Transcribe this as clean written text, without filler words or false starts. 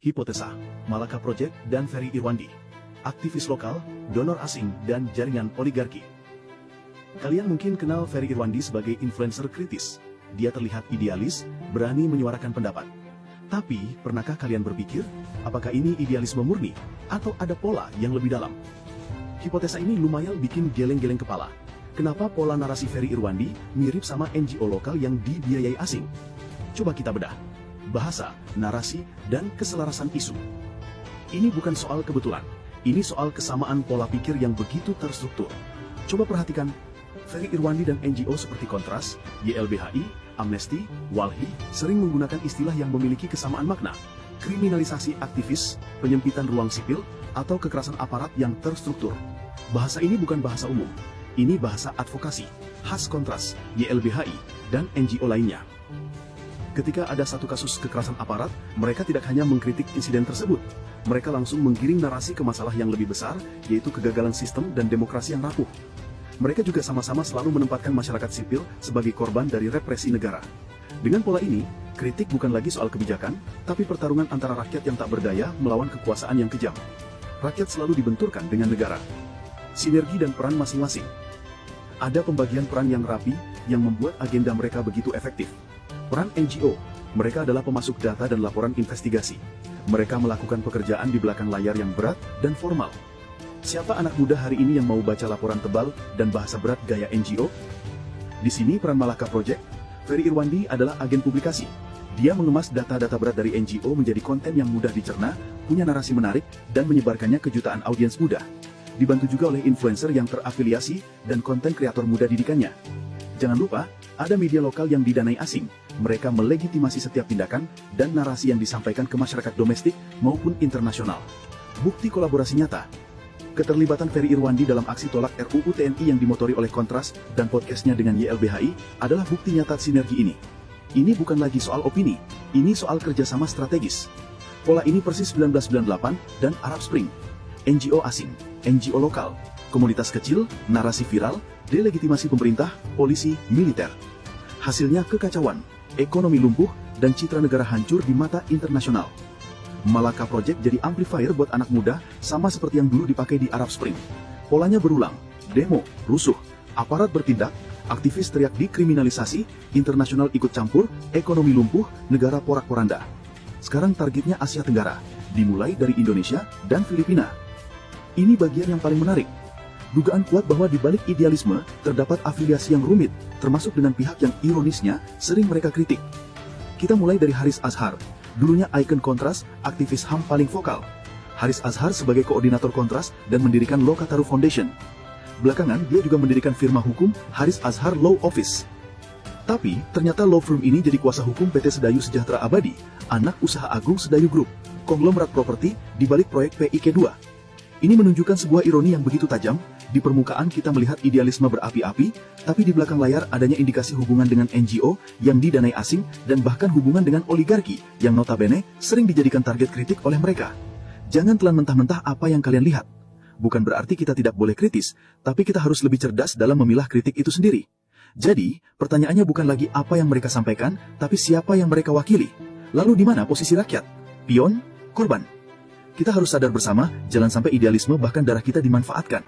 Hipotesa, Malaka Project dan Ferry Irwandi, aktivis lokal, donor asing, dan jaringan oligarki. Kalian mungkin kenal Ferry Irwandi sebagai influencer kritis. Dia terlihat idealis, berani menyuarakan pendapat. Tapi, pernahkah kalian berpikir, apakah ini idealisme murni, atau ada pola yang lebih dalam? Hipotesa ini lumayan bikin geleng-geleng kepala. Kenapa pola narasi Ferry Irwandi mirip sama NGO lokal yang dibiayai asing? Coba kita bedah. Bahasa, narasi, dan keselarasan isu. Ini bukan soal kebetulan. Ini soal kesamaan pola pikir yang begitu terstruktur. Coba perhatikan, Ferry Irwandi dan NGO seperti Kontras, YLBHI, Amnesty, Walhi sering menggunakan istilah yang memiliki kesamaan makna. Kriminalisasi aktivis, penyempitan ruang sipil, atau kekerasan aparat yang terstruktur. Bahasa ini bukan bahasa umum. Ini bahasa advokasi, khas Kontras, YLBHI, dan NGO lainnya. Ketika ada satu kasus kekerasan aparat, mereka tidak hanya mengkritik insiden tersebut. Mereka langsung menggiring narasi ke masalah yang lebih besar, yaitu kegagalan sistem dan demokrasi yang rapuh. Mereka juga sama-sama selalu menempatkan masyarakat sipil sebagai korban dari represi negara. Dengan pola ini, kritik bukan lagi soal kebijakan, tapi pertarungan antara rakyat yang tak berdaya melawan kekuasaan yang kejam. Rakyat selalu dibenturkan dengan negara. Sinergi dan peran masing-masing. Ada pembagian peran yang rapi, yang membuat agenda mereka begitu efektif. Peran NGO, mereka adalah pemasuk data dan laporan investigasi. Mereka melakukan pekerjaan di belakang layar yang berat dan formal. Siapa anak muda hari ini yang mau baca laporan tebal dan bahasa berat gaya NGO? Di sini peran Malaka Project, Ferry Irwandi adalah agen publikasi. Dia mengemas data-data berat dari NGO menjadi konten yang mudah dicerna, punya narasi menarik, dan menyebarkannya ke jutaan audiens muda. Dibantu juga oleh influencer yang terafiliasi dan konten kreator muda didikannya. Jangan lupa, ada media lokal yang didanai asing. Mereka melegitimasi setiap tindakan dan narasi yang disampaikan ke masyarakat domestik maupun internasional. Bukti kolaborasi nyata. Keterlibatan Ferry Irwandi dalam aksi tolak RUU TNI yang dimotori oleh Kontras dan podcastnya dengan YLBHI adalah bukti nyata sinergi ini. Ini bukan lagi soal opini, ini soal kerjasama strategis. Pola ini persis 1998 dan Arab Spring. NGO asing, NGO lokal, komunitas kecil, narasi viral, delegitimasi pemerintah, polisi, militer. Hasilnya kekacauan, ekonomi lumpuh, dan citra negara hancur di mata internasional. Malaka Project jadi amplifier buat anak muda, sama seperti yang dulu dipakai di Arab Spring. Polanya berulang, demo, rusuh, aparat bertindak, aktivis teriak dikriminalisasi, internasional ikut campur, ekonomi lumpuh, negara porak-poranda. Sekarang targetnya Asia Tenggara, dimulai dari Indonesia dan Filipina. Ini bagian yang paling menarik. Dugaan kuat bahwa di balik idealisme, terdapat afiliasi yang rumit, termasuk dengan pihak yang ironisnya sering mereka kritik. Kita mulai dari Haris Azhar, dulunya ikon Kontras, aktivis HAM paling vokal. Haris Azhar sebagai koordinator Kontras dan mendirikan Lokataru Foundation. Belakangan, dia juga mendirikan firma hukum Haris Azhar Law Office. Tapi, ternyata law firm ini jadi kuasa hukum PT Sedayu Sejahtera Abadi, anak usaha agung Sedayu Group, konglomerat properti di balik proyek PIK2. Ini menunjukkan sebuah ironi yang begitu tajam. Di permukaan kita melihat idealisme berapi-api, tapi di belakang layar adanya indikasi hubungan dengan NGO yang didanai asing dan bahkan hubungan dengan oligarki yang notabene sering dijadikan target kritik oleh mereka. Jangan telan mentah-mentah apa yang kalian lihat. Bukan berarti kita tidak boleh kritis, tapi kita harus lebih cerdas dalam memilah kritik itu sendiri. Jadi, pertanyaannya bukan lagi apa yang mereka sampaikan, tapi siapa yang mereka wakili. Lalu di mana posisi rakyat? Pion? Korban? Kita harus sadar bersama, jangan sampai idealisme bahkan darah kita dimanfaatkan.